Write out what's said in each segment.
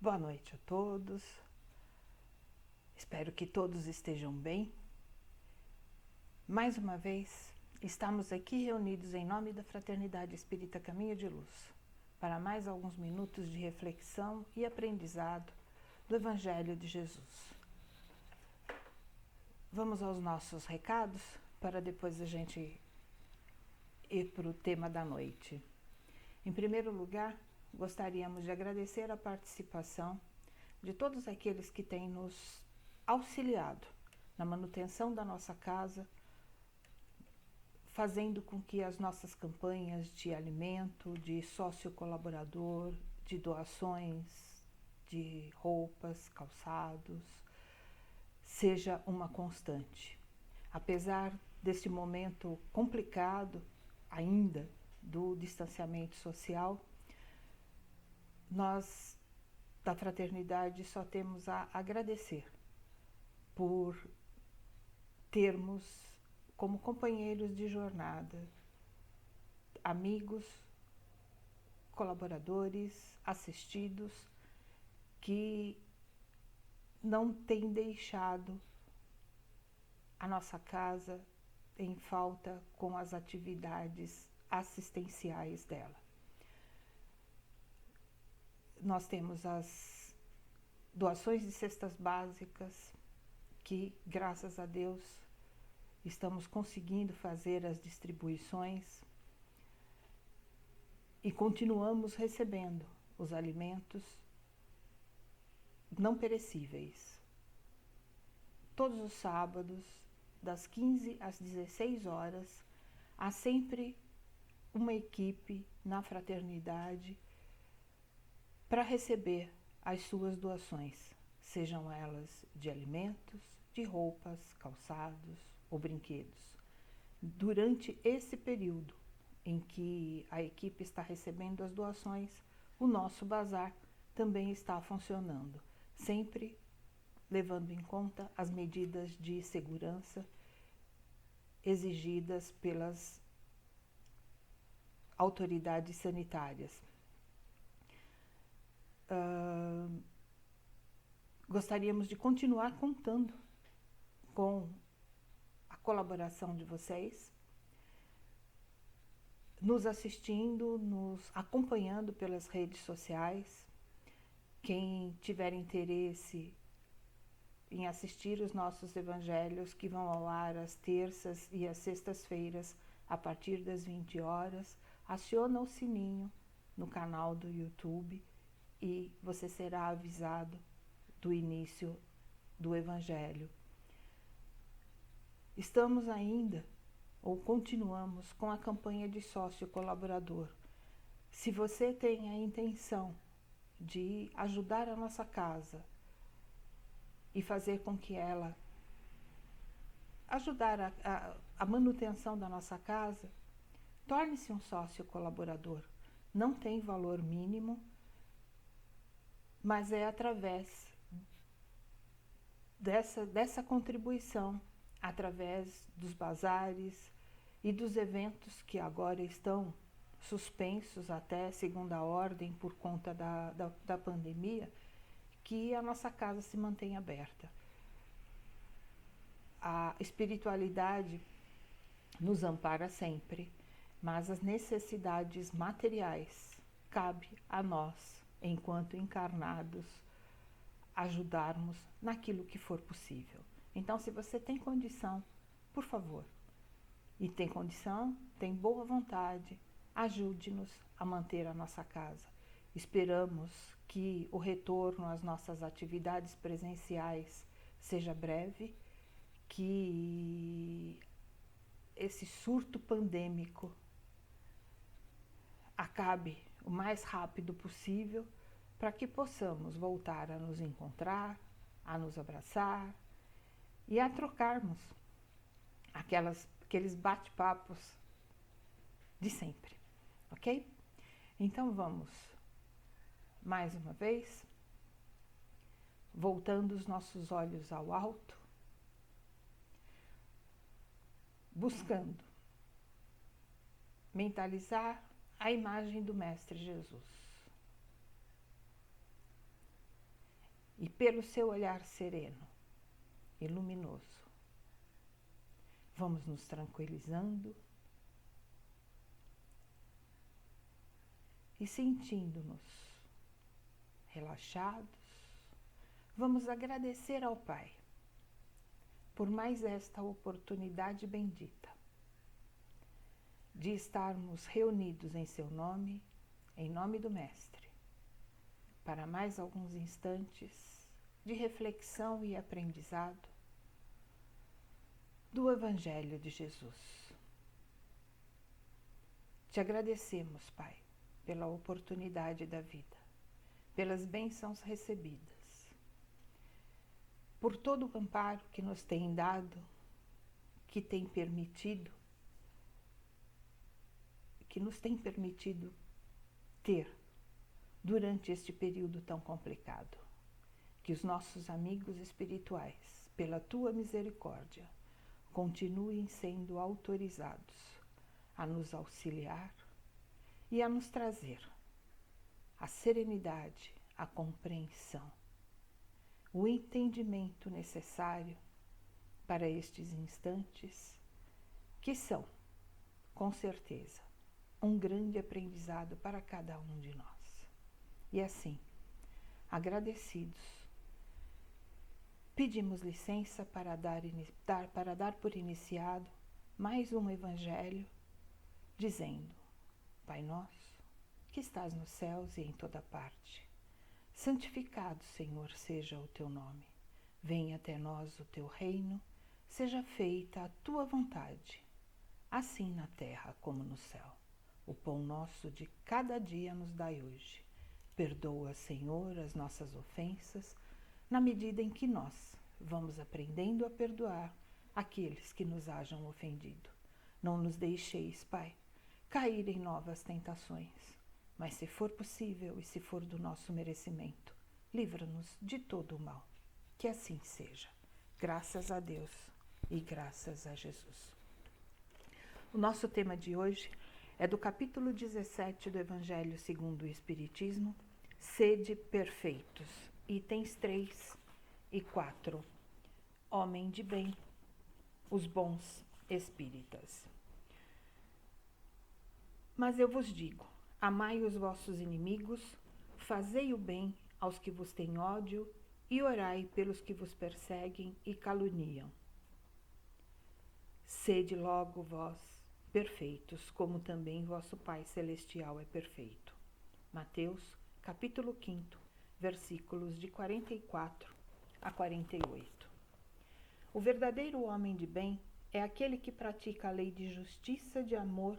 Boa noite a todos. Espero que todos estejam bem. Mais uma vez, estamos aqui reunidos em nome da Fraternidade Espírita Caminho de Luz, para mais alguns minutos de reflexão e aprendizado do Evangelho de Jesus. Vamos aos nossos recados, para depois a gente ir para o tema da noite. Em primeiro lugar, gostaríamos de agradecer a participação de todos aqueles que têm nos auxiliado na manutenção da nossa casa, fazendo com que as nossas campanhas de alimento, de sócio colaborador, de doações, de roupas, calçados, seja uma constante. Apesar deste momento complicado ainda do distanciamento social, nós da fraternidade só temos a agradecer por termos como companheiros de jornada, amigos, colaboradores, assistidos, que não têm deixado a nossa casa em falta com as atividades assistenciais dela. Nós temos as doações de cestas básicas, que, graças a Deus, estamos conseguindo fazer as distribuições e continuamos recebendo os alimentos não perecíveis. Todos os sábados, das 15 às 16 horas, há sempre uma equipe na fraternidade para receber as suas doações, sejam elas de alimentos, de roupas, calçados ou brinquedos. Durante esse período em que a equipe está recebendo as doações, o nosso bazar também está funcionando, sempre levando em conta as medidas de segurança exigidas pelas autoridades sanitárias. Gostaríamos de continuar contando com a colaboração de vocês, nos assistindo, nos acompanhando pelas redes sociais. Quem tiver interesse em assistir os nossos evangelhos, que vão ao ar às terças e às sextas-feiras, a partir das 20 horas, aciona o sininho no canal do YouTube e você será avisado do início do Evangelho. Estamos ainda, ou continuamos, com a campanha de sócio colaborador. Se você tem a intenção de ajudar a nossa casa e fazer com que ela ajudar a manutenção da nossa casa, torne-se um sócio colaborador. Não tem valor mínimo, mas é através dessa contribuição, através dos bazares e dos eventos que agora estão suspensos até segunda ordem por conta da pandemia, que a nossa casa se mantém aberta. A espiritualidade nos ampara sempre, mas as necessidades materiais cabe a nós, enquanto encarnados, ajudarmos naquilo que for possível. Então, se você tem condição, por favor, e tem condição, tem boa vontade, ajude-nos a manter a nossa casa. Esperamos que o retorno às nossas atividades presenciais seja breve, que esse surto pandêmico acabe o mais rápido possível, para que possamos voltar a nos encontrar, a nos abraçar e a trocarmos aqueles bate-papos de sempre, ok? Então vamos, mais uma vez, voltando os nossos olhos ao alto, buscando mentalizar a imagem do Mestre Jesus. pelo seu olhar sereno e luminoso. Vamos nos tranquilizando e sentindo-nos relaxados. Vamos agradecer ao Pai por mais esta oportunidade bendita de estarmos reunidos em seu nome, em nome do Mestre, para mais alguns instantes de reflexão e aprendizado do Evangelho de Jesus. Te agradecemos, Pai, pela oportunidade da vida, pelas bênçãos recebidas, por todo o amparo que nos tem dado, que nos tem permitido ter durante este período tão complicado. Que os nossos amigos espirituais, pela tua misericórdia, continuem sendo autorizados a nos auxiliar e a nos trazer a serenidade, a compreensão, o entendimento necessário para estes instantes, que são, com certeza, um grande aprendizado para cada um de nós. E assim, agradecidos, pedimos licença para dar por iniciado mais um Evangelho, dizendo: Pai nosso, que estás nos céus e em toda parte, santificado, Senhor, seja o teu nome. Venha até nós o teu reino, seja feita a tua vontade, assim na terra como no céu. O pão nosso de cada dia nos dai hoje. Perdoa, Senhor, as nossas ofensas, na medida em que nós vamos aprendendo a perdoar aqueles que nos hajam ofendido. Não nos deixeis, Pai, cair em novas tentações, mas se for possível e se for do nosso merecimento, livra-nos de todo o mal. Que assim seja. Graças a Deus e graças a Jesus. O nosso tema de hoje é do capítulo 17 do Evangelho segundo o Espiritismo, Sede perfeitos, itens 3 e 4. Homem de bem, os bons espíritas. Mas eu vos digo, amai os vossos inimigos, fazei o bem aos que vos têm ódio e orai pelos que vos perseguem e caluniam. Sede logo vós perfeitos, como também vosso Pai Celestial é perfeito. Mateus, capítulo 5, versículos de 44 a 48. O verdadeiro homem de bem é aquele que pratica a lei de justiça, de amor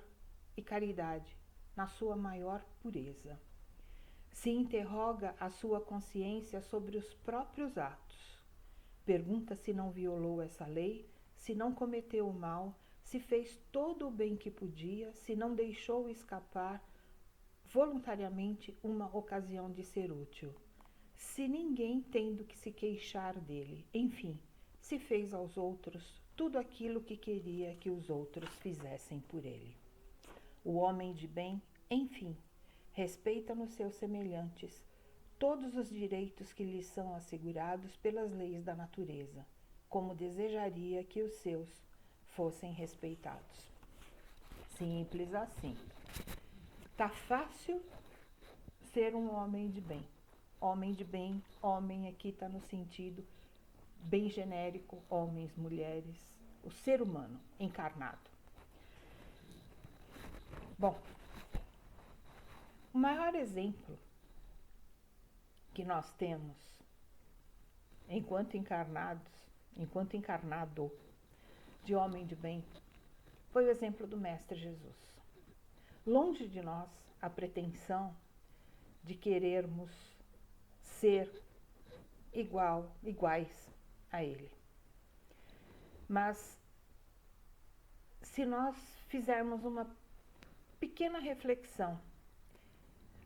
e caridade na sua maior pureza. Se interroga a sua consciência sobre os próprios atos. Pergunta se não violou essa lei, se não cometeu o mal, se fez todo o bem que podia, se não deixou escapar voluntariamente uma ocasião de ser útil, se ninguém tem do que se queixar dele, enfim, se fez aos outros tudo aquilo que queria que os outros fizessem por ele. O homem de bem, enfim, respeita nos seus semelhantes todos os direitos que lhes são assegurados pelas leis da natureza, como desejaria que os seus fossem respeitados. Simples assim. Tá fácil ser um homem de bem. Homem de bem, homem aqui está no sentido bem genérico, homens, mulheres, o ser humano encarnado. Bom, o maior exemplo que nós temos enquanto encarnados, enquanto encarnado de homem de bem, foi o exemplo do Mestre Jesus. Longe de nós a pretensão de querermos ser iguais a ele. Mas se nós fizermos uma pequena reflexão,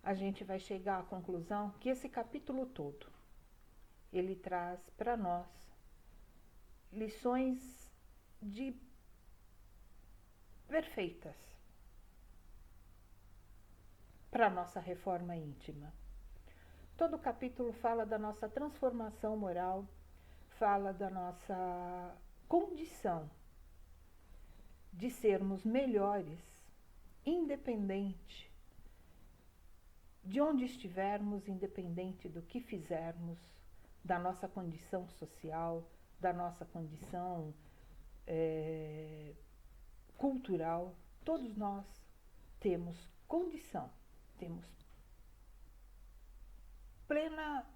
a gente vai chegar à conclusão que esse capítulo todo, ele traz para nós lições perfeitas para a nossa reforma íntima. Todo o capítulo fala da nossa transformação moral, fala da nossa condição de sermos melhores, independente de onde estivermos, independente do que fizermos, da nossa condição social, da nossa condição cultural. Todos nós temos condição, temos plenas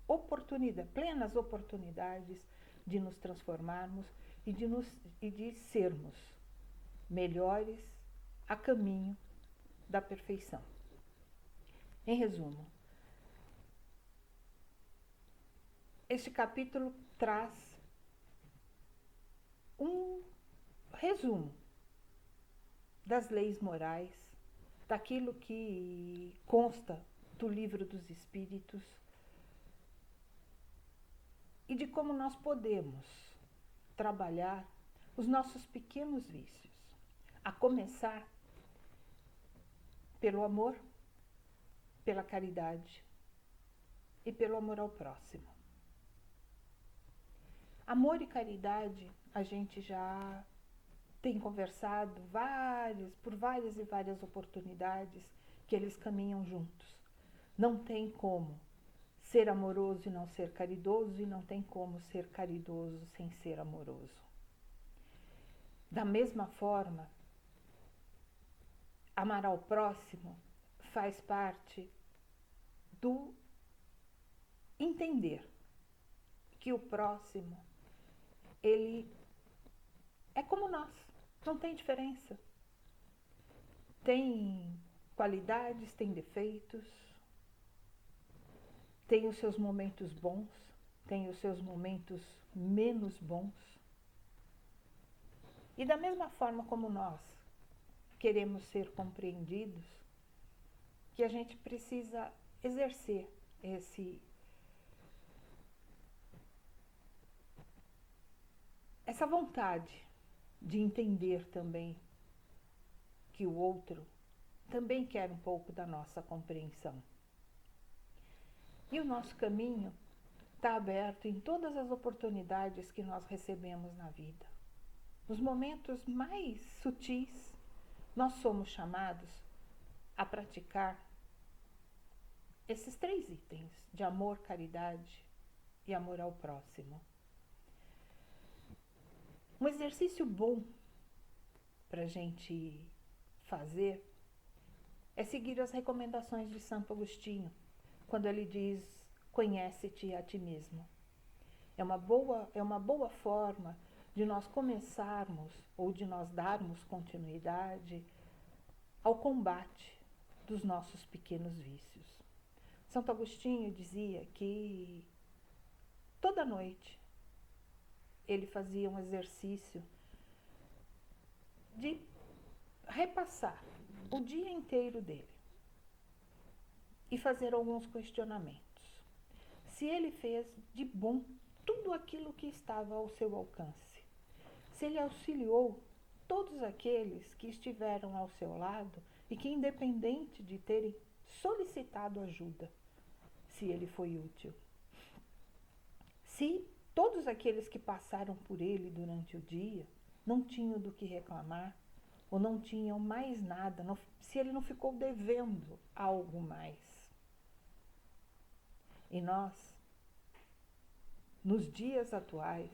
oportunidades de nos transformarmos e de sermos melhores a caminho da perfeição. Em resumo, este capítulo traz um resumo das leis morais, daquilo que consta do Livro dos Espíritos e de como nós podemos trabalhar os nossos pequenos vícios, a começar pelo amor, pela caridade e pelo amor ao próximo. Amor e caridade, a gente já tem conversado por várias e várias oportunidades que eles caminham juntos. Não tem como ser amoroso e não ser caridoso, e não tem como ser caridoso sem ser amoroso. Da mesma forma, amar ao próximo faz parte do entender que o próximo, ele é como nós, não tem diferença. Tem qualidades, tem defeitos, tem os seus momentos bons, tem os seus momentos menos bons. E da mesma forma como nós queremos ser compreendidos, que a gente precisa exercer essa vontade de entender também que o outro também quer um pouco da nossa compreensão. E o nosso caminho está aberto em todas as oportunidades que nós recebemos na vida. Nos momentos mais sutis, nós somos chamados a praticar esses 3 itens de amor, caridade e amor ao próximo. Um exercício bom para a gente fazer é seguir as recomendações de Santo Agostinho, quando ele diz: conhece-te a ti mesmo. É uma boa forma de nós começarmos ou de nós darmos continuidade ao combate dos nossos pequenos vícios. Santo Agostinho dizia que toda noite ele fazia um exercício de repassar o dia inteiro dele e fazer alguns questionamentos. Se ele fez de bom tudo aquilo que estava ao seu alcance, se ele auxiliou todos aqueles que estiveram ao seu lado e que, independente de terem solicitado ajuda, se ele foi útil, se todos aqueles que passaram por ele durante o dia não tinham do que reclamar ou não tinham mais nada, se ele não ficou devendo algo mais. E nós, nos dias atuais,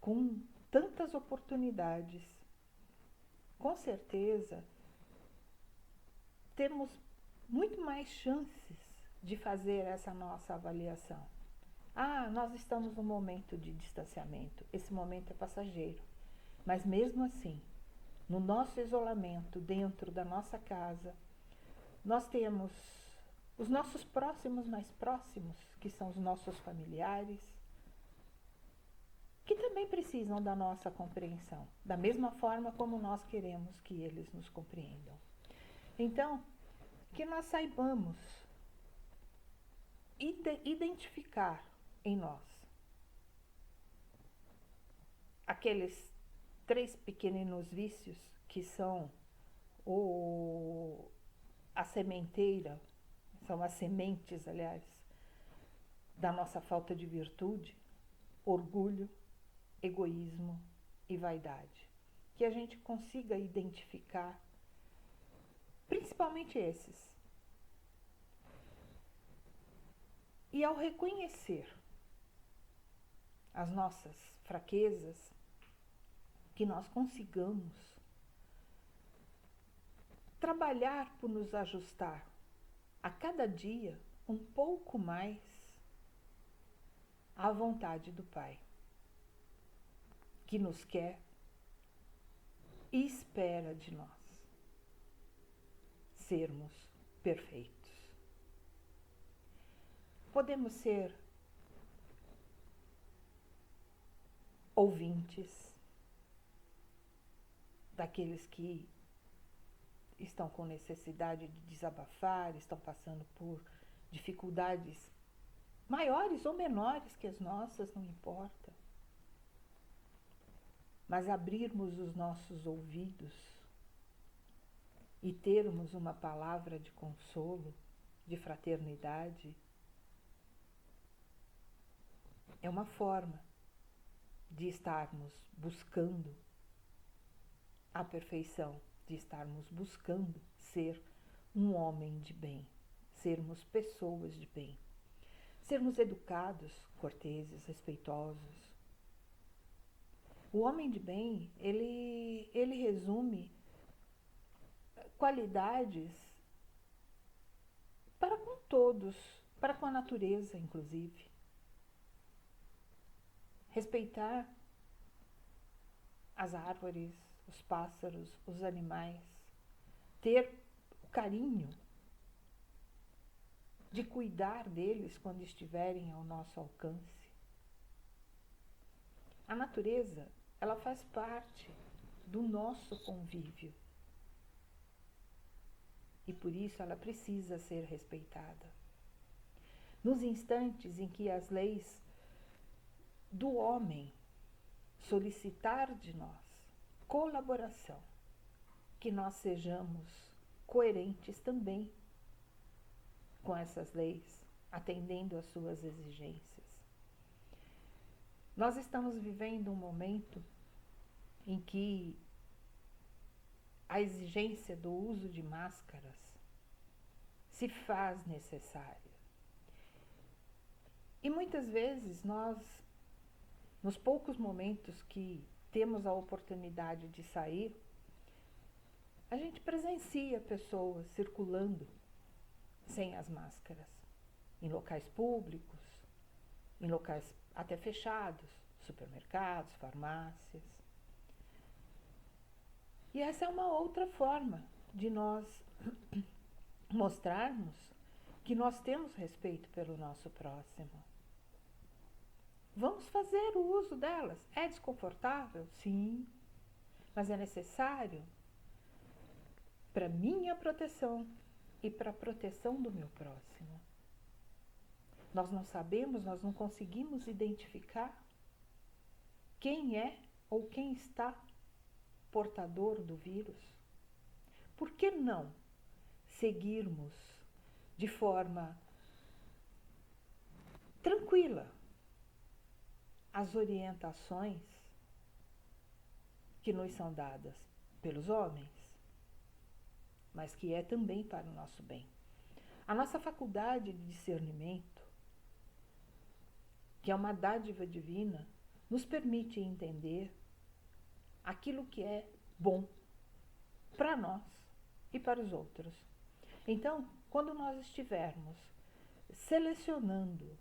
com tantas oportunidades, com certeza temos muito mais chances de fazer essa nossa avaliação. Nós estamos num momento de distanciamento, esse momento é passageiro, mas mesmo assim, no nosso isolamento, dentro da nossa casa, nós temos os nossos próximos mais próximos, que são os nossos familiares, que também precisam da nossa compreensão, da mesma forma como nós queremos que eles nos compreendam. Então, que nós saibamos identificar em nós aqueles 3 pequeninos vícios que são a sementeira, são as sementes, aliás, da nossa falta de virtude, orgulho, egoísmo e vaidade. Que a gente consiga identificar, principalmente esses. E ao reconhecer as nossas fraquezas, que nós consigamos trabalhar por nos ajustar a cada dia um pouco mais à vontade do Pai, que nos quer e espera de nós sermos perfeitos. Podemos ser ouvintes daqueles que estão com necessidade de desabafar, estão passando por dificuldades maiores ou menores que as nossas, não importa. Mas abrirmos os nossos ouvidos e termos uma palavra de consolo, de fraternidade, é uma forma de estarmos buscando a perfeição, de estarmos buscando ser um homem de bem, sermos pessoas de bem, sermos educados, corteses, respeitosos. O homem de bem, ele resume qualidades para com todos, para com a natureza, inclusive. Respeitar as árvores, os pássaros, os animais, ter o carinho de cuidar deles quando estiverem ao nosso alcance. A natureza, ela faz parte do nosso convívio e por isso ela precisa ser respeitada. Nos instantes em que as leis do homem solicitar de nós colaboração, que nós sejamos coerentes também com essas leis, atendendo às suas exigências. Nós estamos vivendo um momento em que a exigência do uso de máscaras se faz necessária. E muitas vezes nós, nos poucos momentos que temos a oportunidade de sair, a gente presencia pessoas circulando sem as máscaras, em locais públicos, em locais até fechados, supermercados, farmácias. E essa é uma outra forma de nós mostrarmos que nós temos respeito pelo nosso próximo. Vamos fazer o uso delas. É desconfortável? Sim. Mas é necessário para minha proteção e para a proteção do meu próximo. Nós não sabemos, nós não conseguimos identificar quem é ou quem está portador do vírus. Por que não seguirmos de forma tranquila as orientações que nos são dadas pelos homens, mas que é também para o nosso bem? A nossa faculdade de discernimento, que é uma dádiva divina, nos permite entender aquilo que é bom para nós e para os outros. Então, quando nós estivermos selecionando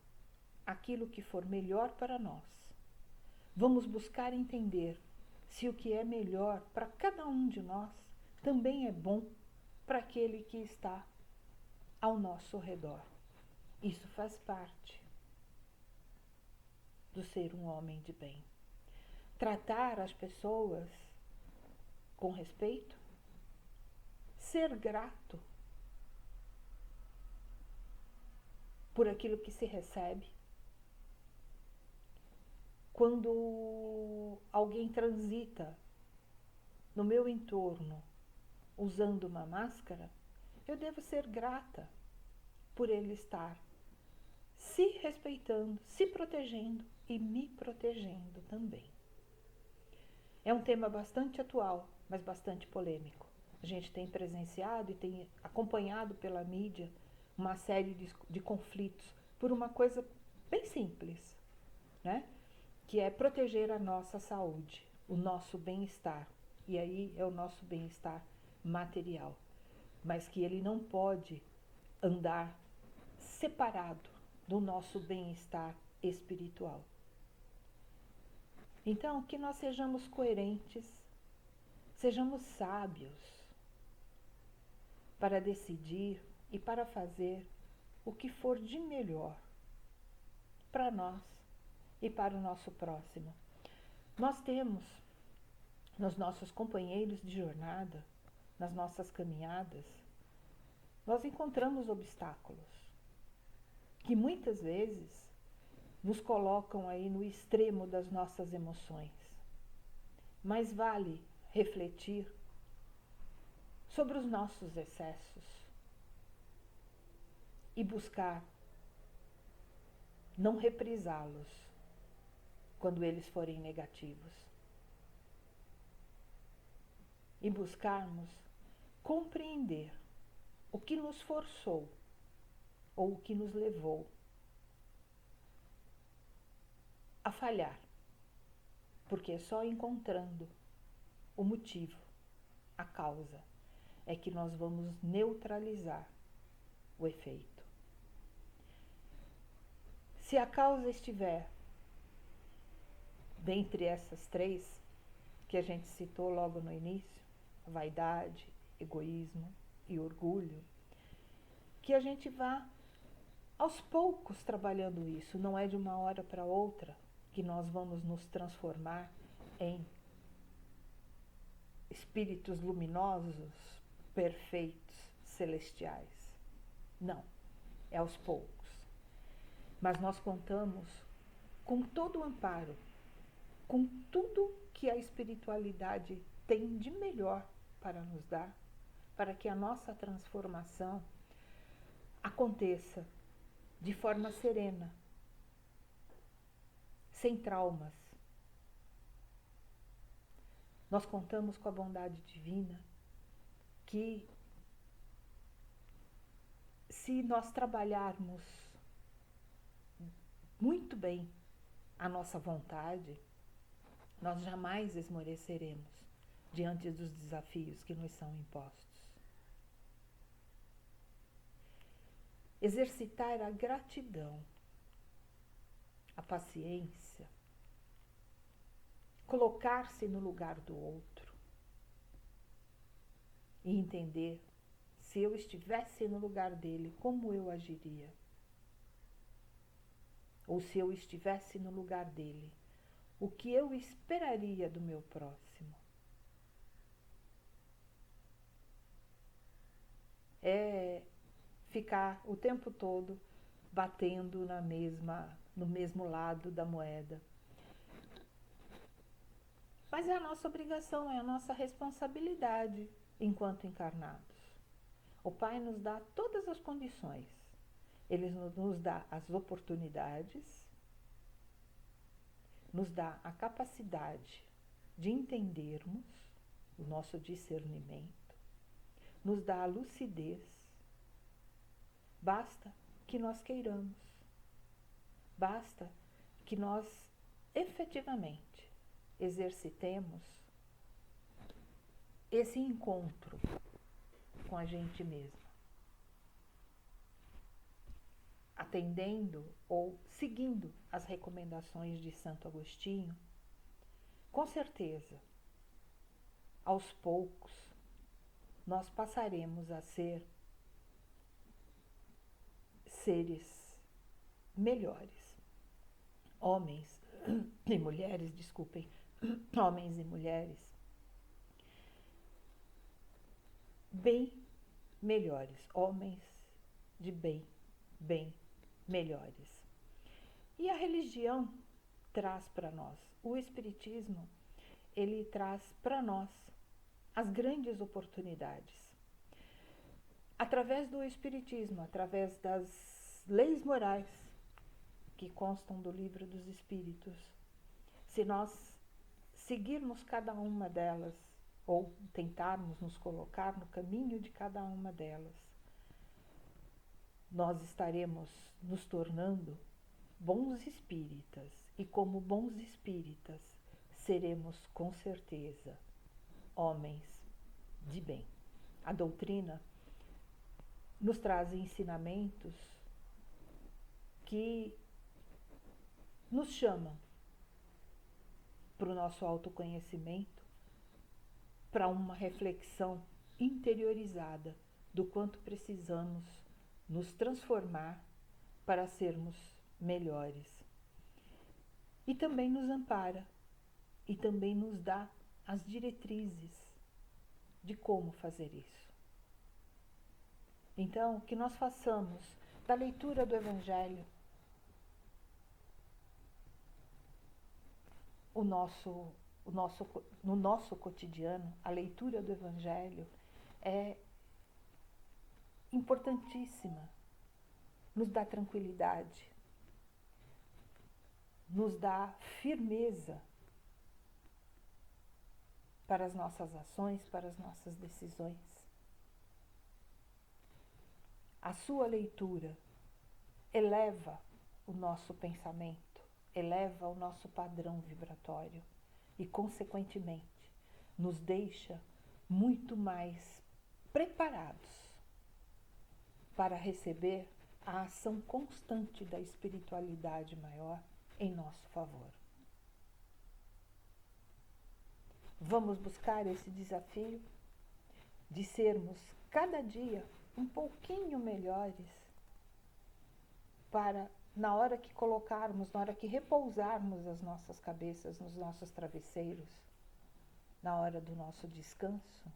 aquilo que for melhor para nós, vamos buscar entender se o que é melhor para cada um de nós também é bom para aquele que está ao nosso redor. Isso faz parte do ser um homem de bem. Tratar as pessoas com respeito, ser grato por aquilo que se recebe. Quando alguém transita no meu entorno usando uma máscara, eu devo ser grata por ele estar se respeitando, se protegendo e me protegendo também. É um tema bastante atual, mas bastante polêmico. A gente tem presenciado e tem acompanhado pela mídia uma série de conflitos por uma coisa bem simples, né? Que é proteger a nossa saúde, o nosso bem-estar. E aí é o nosso bem-estar material, mas que ele não pode andar separado do nosso bem-estar espiritual. Então, que nós sejamos coerentes, sejamos sábios para decidir e para fazer o que for de melhor para nós e para o nosso próximo. Nós temos nos nossos companheiros de jornada, nas nossas caminhadas, nós encontramos obstáculos que muitas vezes nos colocam aí no extremo das nossas emoções. Mas vale refletir sobre os nossos excessos e buscar não reprisá-los quando eles forem negativos. E buscarmos compreender o que nos forçou ou o que nos levou a falhar, porque é só encontrando o motivo, a causa, é que nós vamos neutralizar o efeito. Se a causa estiver dentre essas três que a gente citou logo no início, vaidade, egoísmo e orgulho, que a gente vá aos poucos trabalhando isso, não é de uma hora para outra que nós vamos nos transformar em espíritos luminosos, perfeitos, celestiais. Não, é aos poucos. Mas nós contamos com todo o amparo, com tudo que a espiritualidade tem de melhor para nos dar, para que a nossa transformação aconteça de forma serena, sem traumas. Nós contamos com a bondade divina que, se nós trabalharmos muito bem a nossa vontade, nós jamais esmoreceremos diante dos desafios que nos são impostos. Exercitar a gratidão, a paciência, colocar-se no lugar do outro e entender, se eu estivesse no lugar dele, como eu agiria? Ou se eu estivesse no lugar dele, o que eu esperaria do meu próximo? É ficar o tempo todo batendo no mesmo lado da moeda. Mas é a nossa obrigação, é a nossa responsabilidade enquanto encarnados. O Pai nos dá todas as condições. Ele nos dá as oportunidades, nos dá a capacidade de entendermos o nosso discernimento, nos dá a lucidez. Basta que nós queiramos, basta que nós efetivamente exercitemos esse encontro com a gente mesma, atendendo ou seguindo as recomendações de Santo Agostinho. Com certeza, aos poucos, nós passaremos a ser seres melhores, homens e mulheres, homens e mulheres bem melhores, homens de bem melhores. E a religião traz para nós, o Espiritismo, ele traz para nós as grandes oportunidades. através do Espiritismo, através das leis morais que constam do Livro dos Espíritos. Se nós seguirmos cada uma delas, ou tentarmos nos colocar no caminho de cada uma delas, nós estaremos nos tornando bons espíritas, e como bons espíritas seremos com certeza homens de bem. A doutrina nos traz ensinamentos que nos chamam para o nosso autoconhecimento, para uma reflexão interiorizada do quanto precisamos nos transformar para sermos melhores. E também nos ampara e também nos dá as diretrizes de como fazer isso. Então, que nós façamos da leitura do Evangelho no nosso cotidiano. A leitura do Evangelho é importantíssima, nos dá tranquilidade, nos dá firmeza para as nossas ações, para as nossas decisões. A sua leitura eleva o nosso pensamento, eleva o nosso padrão vibratório e, consequentemente, nos deixa muito mais preparados para receber a ação constante da espiritualidade maior em nosso favor. Vamos buscar esse desafio de sermos cada dia um pouquinho melhores, para, na hora que colocarmos, na hora que repousarmos as nossas cabeças nos nossos travesseiros, na hora do nosso descanso,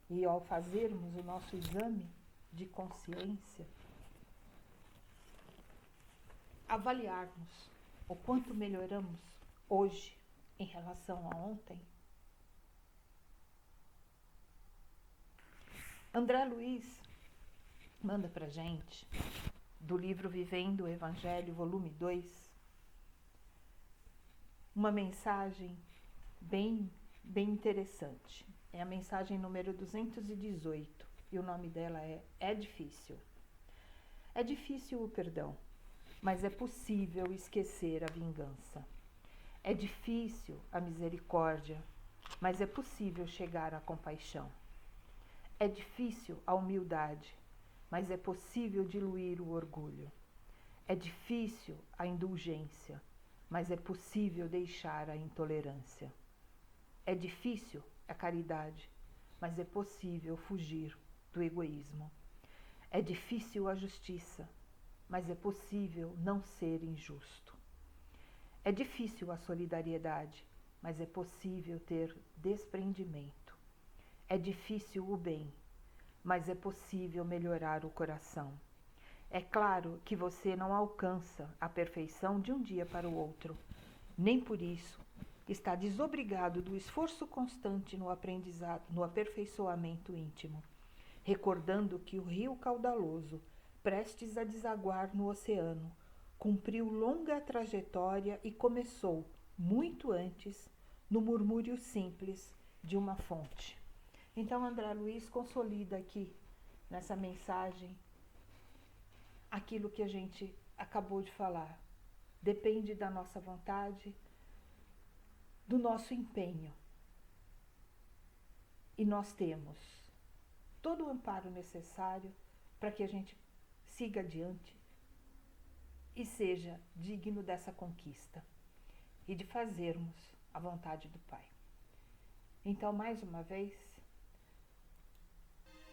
e ao fazermos o nosso exame de consciência, avaliarmos o quanto melhoramos hoje em relação a ontem. André Luiz manda pra gente, do livro Vivendo o Evangelho, volume 2, uma mensagem bem interessante. É a mensagem número 218 e o nome dela É difícil. É difícil o perdão, mas é possível esquecer a vingança. É difícil a misericórdia, mas é possível chegar à compaixão. É difícil a humildade, mas é possível diluir o orgulho. É difícil a indulgência, mas é possível deixar a intolerância. É difícil a caridade, mas é possível fugir do egoísmo. É difícil a justiça, mas é possível não ser injusto. É difícil a solidariedade, mas é possível ter desprendimento. É difícil o bem, mas é possível melhorar o coração. É claro que você não alcança a perfeição de um dia para o outro. Nem por isso está desobrigado do esforço constante no aprendizado, no aperfeiçoamento íntimo, recordando que o rio caudaloso, prestes a desaguar no oceano, cumpriu longa trajetória e começou, muito antes, no murmúrio simples de uma fonte. Então, André Luiz consolida aqui, nessa mensagem, aquilo que a gente acabou de falar. Depende da nossa vontade, do nosso empenho. E nós temos todo o amparo necessário para que a gente siga adiante e seja digno dessa conquista e de fazermos a vontade do Pai. Então, mais uma vez,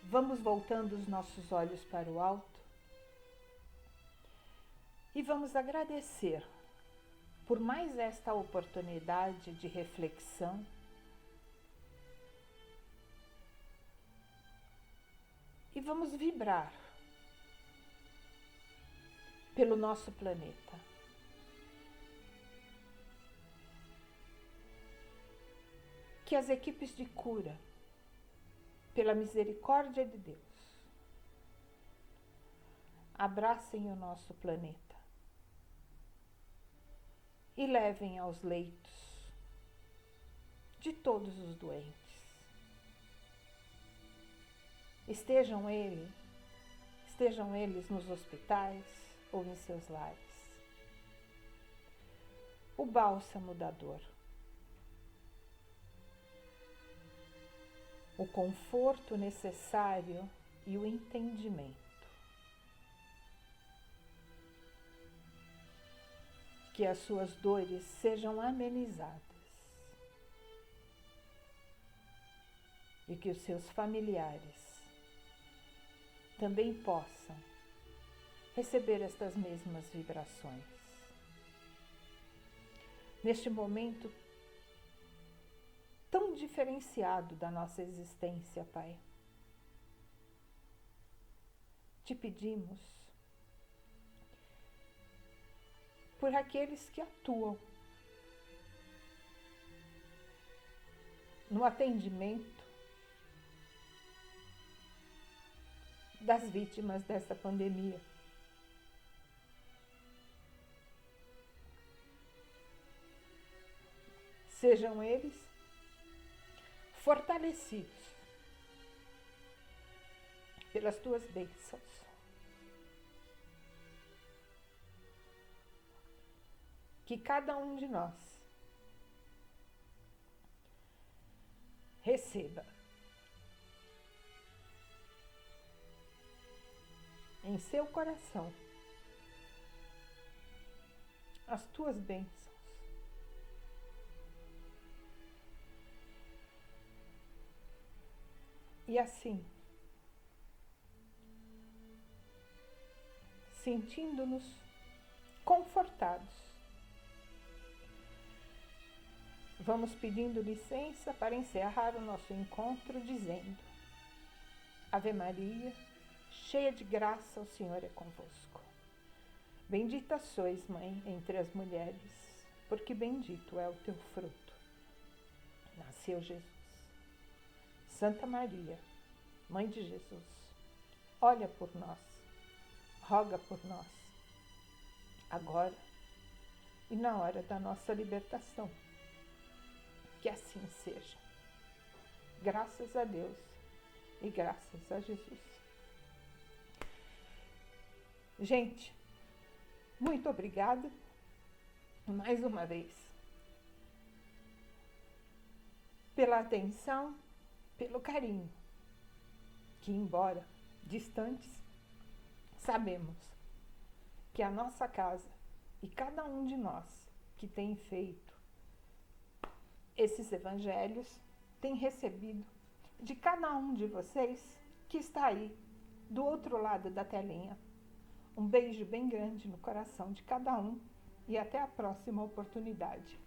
vamos voltando os nossos olhos para o alto e vamos agradecer por mais esta oportunidade de reflexão e vamos vibrar pelo nosso planeta. Que as equipes de cura, pela misericórdia de Deus, abracem o nosso planeta e levem aos leitos de todos os doentes. Estejam eles nos hospitais ou em seus lares. O bálsamo da dor, o conforto necessário e o entendimento. Que as suas dores sejam amenizadas e que os seus familiares também possam receber estas mesmas vibrações. Neste momento tão diferenciado da nossa existência, Pai, te pedimos por aqueles que atuam no atendimento das vítimas desta pandemia. Sejam eles fortalecidos pelas tuas bênçãos. Que cada um de nós receba em seu coração as tuas bênçãos. E assim, sentindo-nos confortados, vamos pedindo licença para encerrar o nosso encontro dizendo: Ave Maria, cheia de graça, o Senhor é convosco. Bendita sois, Mãe, entre as mulheres, porque bendito é o teu fruto. Nasceu Jesus. Santa Maria, Mãe de Jesus, olha por nós, roga por nós, agora e na hora da nossa libertação. Que assim seja. Graças a Deus e graças a Jesus. Gente, muito obrigada mais uma vez pela atenção, pelo carinho, que embora distantes, sabemos que a nossa casa e cada um de nós que tem feito esses evangelhos tem recebido de cada um de vocês que está aí do outro lado da telinha. Um beijo bem grande no coração de cada um e até a próxima oportunidade.